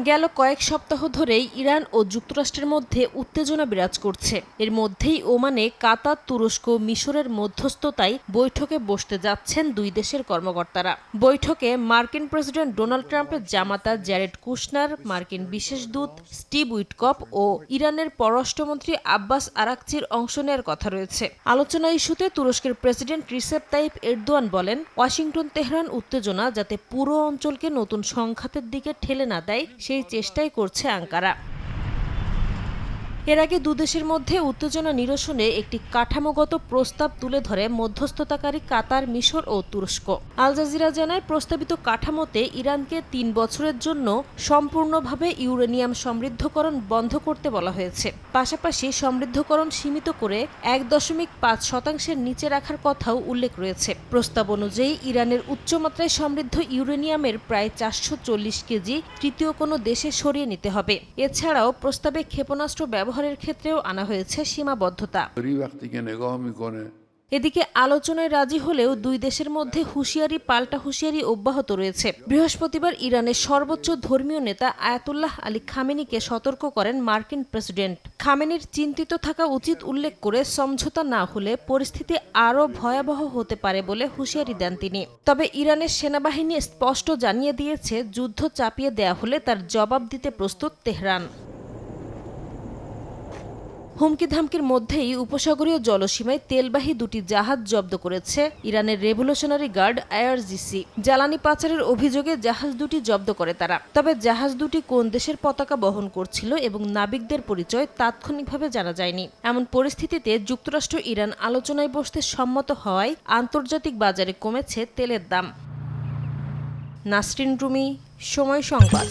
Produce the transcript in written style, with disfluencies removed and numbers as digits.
গেল কয়েক সপ্তাহ ধরেই ইরান ও যুক্তরাষ্ট্রের মধ্যে উত্তেজনা বিরাজ করছে। এর মধ্যেই ওমানে কাতার, তুরস্ক, মিশরের মধ্যস্থতায় বৈঠকে বসতে যাচ্ছেন দুই দেশের কর্মকর্তারা। বৈঠকে মার্কিন প্রেসিডেন্ট ডোনাল্ড ট্রাম্পের জামাতা জ্যারেড কুশনার, মার্কিন বিশেষ দূত স্টিভ উইটকফ ও ইরানের পররাষ্ট্রমন্ত্রী আব্বাস আরাকচির অংশ নেওয়ার কথা রয়েছে। আলোচনা ইস্যুতে তুরস্কের প্রেসিডেন্ট রিসেপ তাইপ এরদোয়ান বলেন, ওয়াশিংটন তেহরান উত্তেজনা যাতে পুরো অঞ্চলকে নতুন সংঘাতের দিকে ঠেলে না দেয় সেই চেষ্টাই করছে আঙ্কারা। এর আগে দুদেশের মধ্যে উত্তেজনা নিরসনে একটি কাঠামোগত প্রস্তাব তুলে ধরে মধ্যস্থতাকারী কাতার, মিশর ও তুরস্ক। আল জাজিরা জানায়, প্রস্তাবিত কাঠামোতে ইরানকে ৩ বছরের জন্য সম্পূর্ণভাবে ইউরেনিয়াম সমৃদ্ধকরণ বন্ধ করতে বলা হয়েছে। পাশাপাশি সমৃদ্ধকরণ সীমিত করে ১.৫% নিচে রাখার কথাও উল্লেখ রয়েছে। প্রস্তাব অনুযায়ী ইরানের উচ্চমাত্রায় সমৃদ্ধ ইউরেনিয়ামের প্রায় ৪৪০ কেজি তৃতীয় কোনো দেশে সরিয়ে নিতে হবে। এছাড়াও প্রস্তাবে ক্ষেপণাস্ত্র ব্যবহারের ক্ষেত্রেও আনা হয়েছে সীমাবদ্ধতা। এদিকে আলোচনায় রাজি হলেও দুই দেশের মধ্যে হুঁশিয়ারি পাল্টা হুঁশিয়ারি অব্যাহত রয়েছে। বৃহস্পতিবার ইরানের সর্বোচ্চ ধর্মীয় নেতা আয়াতুল্লাহ আলী খামেনিকে সতর্ক করেন মার্কিন প্রেসিডেন্ট। খামেনির চিন্তিত থাকা উচিত উল্লেখ করে সমঝোতা না হলে পরিস্থিতি আরও ভয়াবহ হতে পারে বলে হুঁশিয়ারি দেন তিনি। তবে ইরানের সেনাবাহিনী স্পষ্ট জানিয়ে দিয়েছে, যুদ্ধ চাপিয়ে দেয়া হলে তার জবাব দিতে প্রস্তুত তেহরান। হুমকি ধামকির মধ্যেই উপসাগরীয় জলসীমায় তেলবাহী দুটি জাহাজ জব্দ করেছে ইরানের রেভলিউশনারি গার্ড আইআরজিসি। জ্বালানি পাচারের অভিযোগে জাহাজ দুটি জব্দ করে তারা। তবে জাহাজ দুটি কোন দেশের পতাকা বহন করছিল এবং নাবিকদের পরিচয় তাৎক্ষণিকভাবে জানা যায়নি। এমন পরিস্থিতিতে যুক্তরাষ্ট্র ইরান আলোচনায় বসতে সম্মত হওয়ায় আন্তর্জাতিক বাজারে কমেছে তেলের দাম। নাসরিন রুমি, সময় সংবাদ।